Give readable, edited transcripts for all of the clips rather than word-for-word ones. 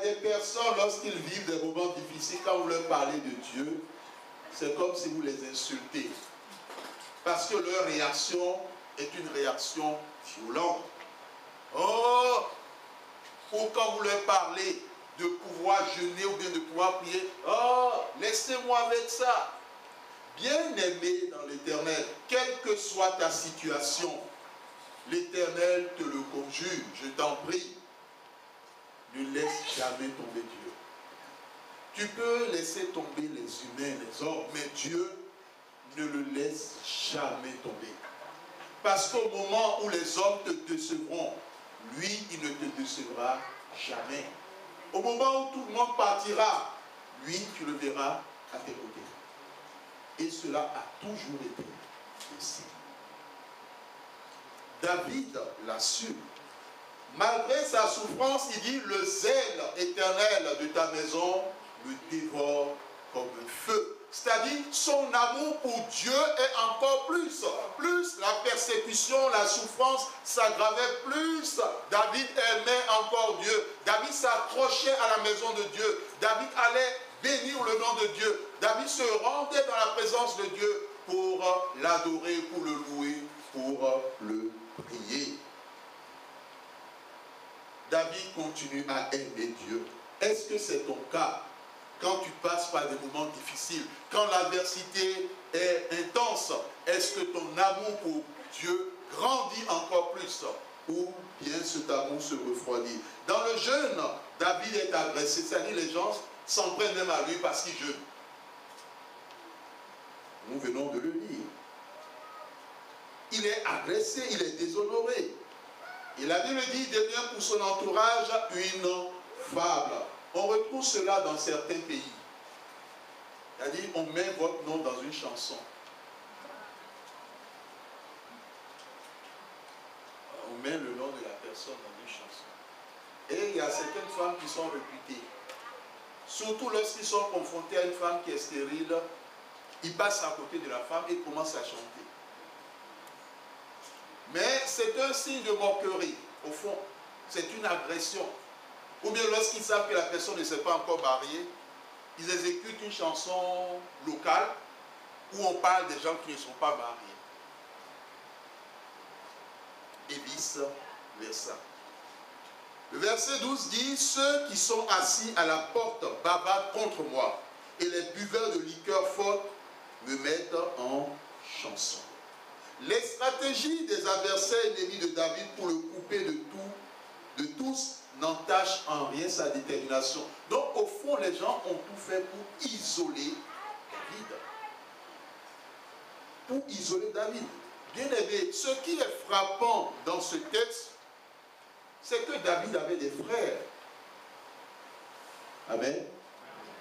des personnes, lorsqu'ils vivent des moments difficiles, quand vous leur parlez de Dieu, c'est comme si vous les insultez. Parce que leur réaction est une réaction violente. Oh! Ou quand vous leur parlez de pouvoir jeûner ou bien de pouvoir prier, oh! Laissez-moi avec ça. Bien-aimé dans l'Éternel, quelle que soit ta situation, l'Éternel te le conjure, je t'en prie. Ne laisse jamais tomber Dieu. Tu peux laisser tomber les humains, les hommes, mais Dieu ne le laisse jamais tomber. Parce qu'au moment où les hommes te décevront, lui, il ne te décevra jamais. Au moment où tout le monde partira, lui, tu le verras à tes côtés. Et cela a toujours été ainsi. David l'a su. Malgré sa souffrance, il dit, le zèle éternel de ta maison me dévore comme un feu. C'est-à-dire, son amour pour Dieu est encore plus. Plus la persécution, la souffrance s'aggravait, plus David aimait encore Dieu. David s'accrochait à la maison de Dieu. David allait bénir le nom de Dieu. David se rendait dans la présence de Dieu pour l'adorer, pour le louer, pour le prier. David continue à aimer Dieu. Est-ce que c'est ton cas? Quand tu passes par des moments difficiles, quand l'adversité est intense, est-ce que ton amour pour Dieu grandit encore plus ou bien cet amour se refroidit? Dans le jeûne, David est agressé, c'est-à-dire les gens s'en prennent même à lui parce qu'il jeûne. Nous venons de le lire. Il est agressé, il est déshonoré. Et la Bible dit, il devient pour son entourage une fable. On retrouve cela dans certains pays. C'est-à-dire, on met votre nom dans une chanson. On met le nom de la personne dans une chanson. Et il y a certaines femmes qui sont réputées. Surtout lorsqu'ils sont confrontés à une femme qui est stérile, ils passent à côté de la femme et commencent à chanter. Mais c'est un signe de moquerie. Au fond, c'est une agression. Ou bien lorsqu'ils savent que la personne ne s'est pas encore mariée, ils exécutent une chanson locale où on parle des gens qui ne sont pas mariés. Et vice versa. Le verset 12 dit, ceux qui sont assis à la porte bavardent contre moi, et les buveurs de liqueur forte me mettent en chanson. Les stratégies des adversaires ennemis de David pour le couper de tous n'entachent en rien sa détermination. Donc au fond, les gens ont tout fait pour isoler David. Pour isoler David. Bien aimé, ce qui est frappant dans ce texte, c'est que David avait des frères. Amen.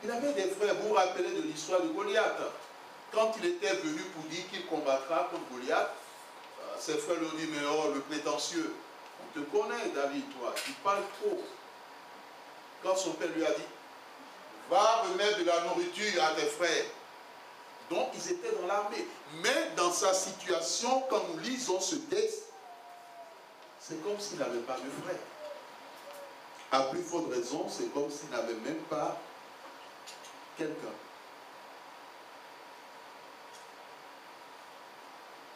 Il avait des frères. Vous vous rappelez de l'histoire de Goliath. Quand il était venu pour dire qu'il combattra contre Goliath, ses frères lui ont dit, mais oh, le prétentieux, on te connaît, David, toi, tu parles trop. Quand son père lui a dit, va remettre de la nourriture à tes frères. Donc, ils étaient dans l'armée. Mais dans sa situation, quand nous lisons ce texte, c'est comme s'il n'avait pas de frères. À plus forte raison, c'est comme s'il n'avait même pas quelqu'un.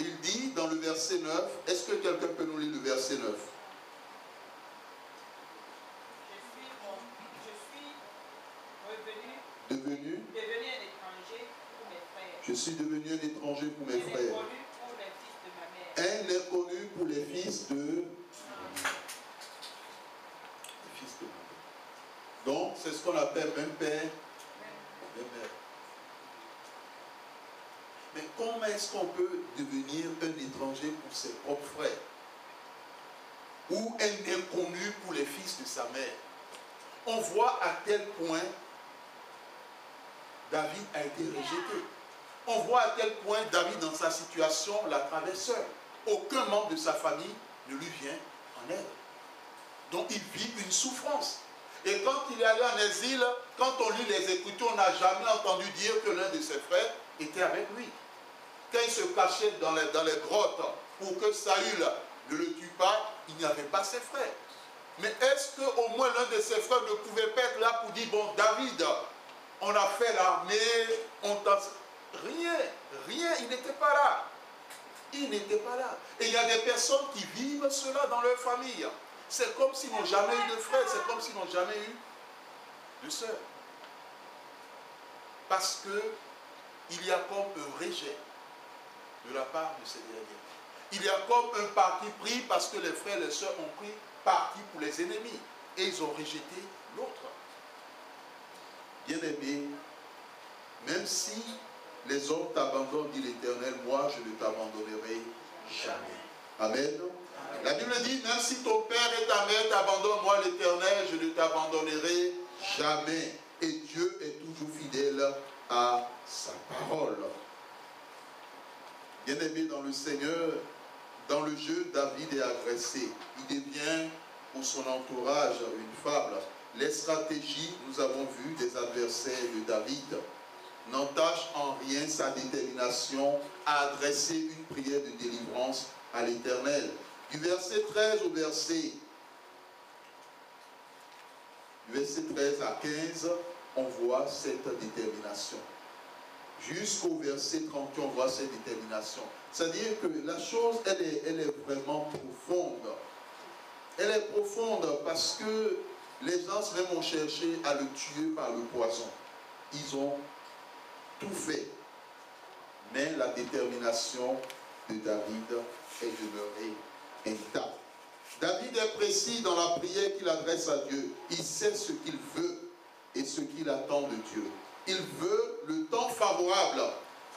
Il dit dans le verset 9, est-ce que quelqu'un peut nous lire le verset 9? Devenu un étranger pour mes frères. Je suis devenu un étranger pour mes frères. Un inconnu pour les fils de ma mère. Donc, c'est ce qu'on appelle même père, même mère. Mais comment est-ce qu'on peut devenir un étranger pour ses propres frères? Ou un inconnu pour les fils de sa mère? On voit à quel point David a été rejeté. On voit à quel point David, dans sa situation, la traverse seul. Aucun membre de sa famille ne lui vient en aide. Donc il vit une souffrance. Et quand il est allé en exil, quand on lit les Écritures, on n'a jamais entendu dire que l'un de ses frères était avec lui. Quand il se cachait dans les grottes pour que Saül ne le tue pas, il n'y avait pas ses frères. Mais est-ce qu'au moins l'un de ses frères ne pouvait pas être là pour dire, bon, David, on a fait l'armée, on t'a... Rien, il n'était pas là. Il n'était pas là. Et il y a des personnes qui vivent cela dans leur famille. C'est comme s'ils n'ont jamais eu de frère, c'est comme s'ils n'ont jamais eu de sœur. Parce qu'il y a comme un rejet de la part de ces derniers. Il y a comme un parti pris parce que les frères et les sœurs ont pris parti pour les ennemis. Et ils ont rejeté l'autre. Bien-aimé, même si les hommes t'abandonnent, dit l'Éternel, moi je ne t'abandonnerai jamais. Amen. La Bible dit, même si ton père et ta mère t'abandonnent, moi l'Éternel, je ne t'abandonnerai jamais. Et Dieu est toujours fidèle à sa parole. Bien-aimé dans le Seigneur, dans le jeu, David est agressé. Il devient pour son entourage une fable. Les stratégies, nous avons vu, des adversaires de David n'entachent en rien sa détermination à adresser une prière de délivrance à l'Éternel. Du verset 13 au verset 13 à 15, on voit cette détermination. Jusqu'au verset 38, on voit cette détermination. C'est-à-dire que la chose, elle est vraiment profonde. Elle est profonde parce que les gens même ont cherché à le tuer par le poison. Ils ont tout fait. Mais la détermination de David est demeurée intacte. David est précis dans la prière qu'il adresse à Dieu. Il sait ce qu'il veut et ce qu'il attend de Dieu. Il veut le temps favorable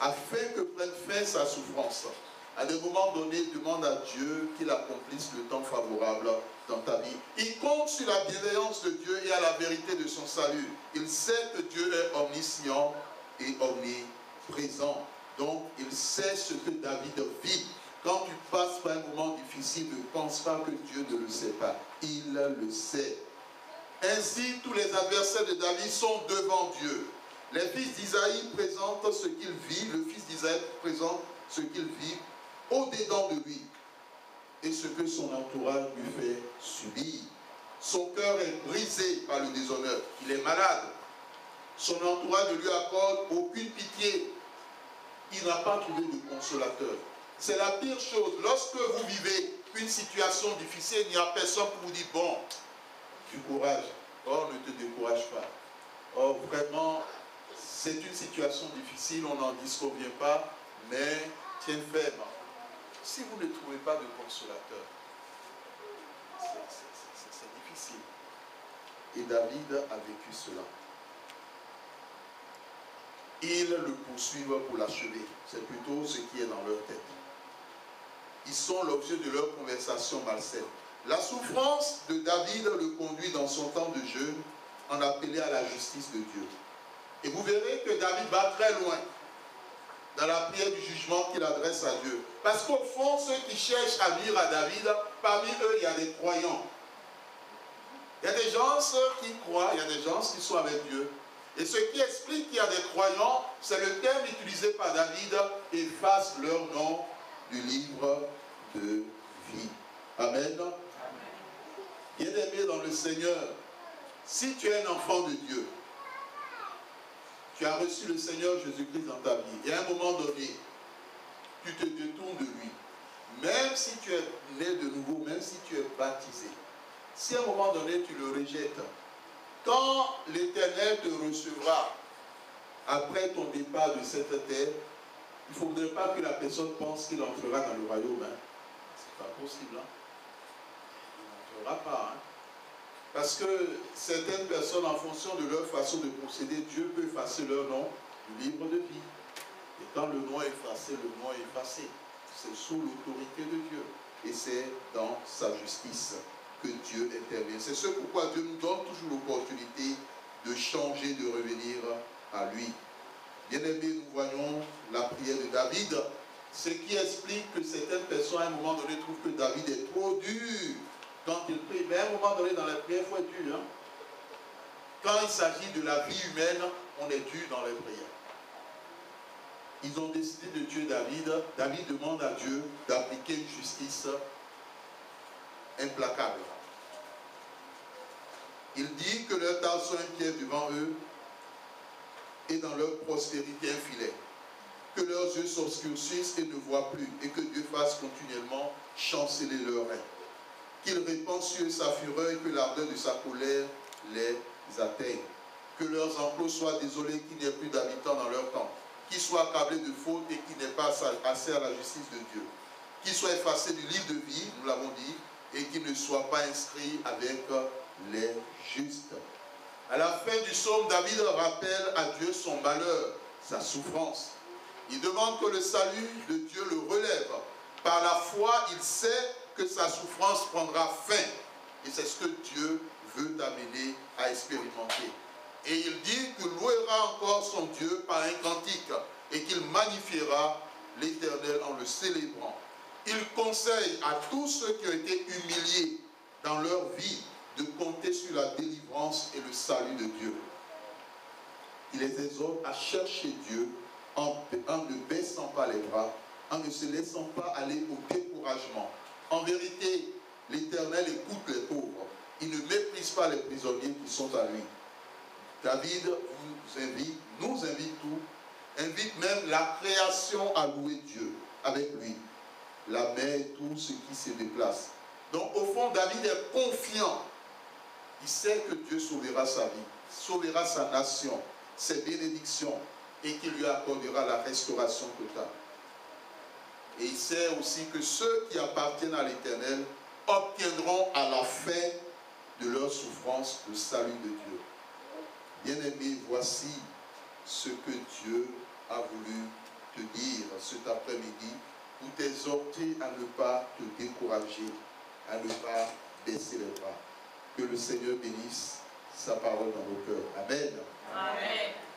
afin que prenne fin sa souffrance. À des moments donnés, demande à Dieu qu'il accomplisse le temps favorable dans ta vie. Il compte sur la bienveillance de Dieu et à la vérité de son salut. Il sait que Dieu est omniscient et omniprésent. Donc, il sait ce que David vit. Quand tu passes par un moment difficile, ne pense pas que Dieu ne le sait pas. Il le sait. Ainsi, tous les adversaires de David sont devant Dieu. Les fils d'Isaïe présentent ce qu'il vit. Le fils d'Isaïe présente ce qu'il vit au-dedans de lui. Et ce que son entourage lui fait subir. Son cœur est brisé par le déshonneur. Il est malade. Son entourage ne lui accorde aucune pitié. Il n'a pas trouvé de consolateur. C'est la pire chose. Lorsque vous vivez une situation difficile, il n'y a personne pour vous dire, bon, du courage. Oh, ne te décourage pas. Oh, vraiment, c'est une situation difficile, on n'en disconvient pas, mais tiens ferme. Si vous ne trouvez pas de consolateur, c'est difficile. Et David a vécu cela. Ils le poursuivent pour l'achever. C'est plutôt ce qui est dans leur tête. Ils sont l'objet de leur conversation malsaine. La souffrance de David le conduit dans son temps de jeûne en appeler à la justice de Dieu. Et vous verrez que David va très loin dans la prière du jugement qu'il adresse à Dieu. Parce qu'au fond, ceux qui cherchent à nuire à David, parmi eux, il y a des croyants. Il y a des gens qui croient, il y a des gens qui sont avec Dieu. Et ce qui explique qu'il y a des croyants, c'est le terme utilisé par David, efface leur nom du livre de vie. Amen. Bien-aimé dans le Seigneur, si tu es un enfant de Dieu, tu as reçu le Seigneur Jésus-Christ dans ta vie, et à un moment donné, tu te détournes de lui. Même si tu es né de nouveau, même si tu es baptisé, si à un moment donné tu le rejettes, quand l'Éternel te recevra après ton départ de cette terre, il ne faudrait pas que la personne pense qu'il entrera dans le royaume. Hein. C'est pas possible. Hein. Il n'entrera pas. Hein. Parce que certaines personnes, en fonction de leur façon de procéder, Dieu peut effacer leur nom du livre de vie. Et quand le nom est effacé, le nom est effacé. C'est sous l'autorité de Dieu. Et c'est dans sa justice que Dieu intervient. C'est ce pourquoi Dieu nous donne toujours l'opportunité de changer, de revenir à lui. Bien-aimés, nous voyons la prière de David, ce qui explique que certaines personnes, à un moment donné, trouvent que David est trop dur quand il prie. Mais à un moment donné, dans la prière, il faut être dur. Hein? Quand il s'agit de la vie humaine, on est dur dans les prières. Ils ont décidé de tuer David. David demande à Dieu d'appliquer une justice implacable. Il dit que leur table soit une pierre devant eux et dans leur prospérité un filet. Que leurs yeux s'obscurcissent et ne voient plus, et que Dieu fasse continuellement chanceler leurs reins. Qu'il répande sur eux sa fureur et que l'ardeur de sa colère les atteigne. Que leurs enclos soient désolés, qu'il n'y ait plus d'habitants dans leur camp. Qu'ils soient accablés de faute et qu'ils n'aient pas assez à la justice de Dieu. Qu'ils soient effacés du livre de vie, nous l'avons dit, et qu'ils ne soient pas inscrits avec les justes. À la fin du psaume, David rappelle à Dieu son malheur, sa souffrance. Il demande que le salut de Dieu le relève. Par la foi, il sait que sa souffrance prendra fin. Et c'est ce que Dieu veut amener à expérimenter. Et il dit qu'il louera encore son Dieu par un cantique et qu'il magnifiera l'Éternel en le célébrant. Il conseille à tous ceux qui ont été humiliés dans leur vie de compter sur la délivrance et le salut de Dieu. Il les exhorte à chercher Dieu en ne baissant pas les bras, en ne se laissant pas aller au découragement. En vérité, l'Éternel écoute les pauvres. Il ne méprise pas les prisonniers qui sont à lui. David nous invite tous, invite même la création à louer Dieu avec lui. La mer et tout ce qui se déplace. Donc au fond, David est confiant. Il sait que Dieu sauvera sa vie, sauvera sa nation, ses bénédictions, et qu'il lui accordera la restauration totale. Et il sait aussi que ceux qui appartiennent à l'Éternel obtiendront à la fin de leur souffrance le salut de Dieu. Bien-aimé, voici ce que Dieu a voulu te dire cet après-midi pour t'exhorter à ne pas te décourager, à ne pas baisser les bras. Que le Seigneur bénisse sa parole dans nos cœurs. Amen. Amen.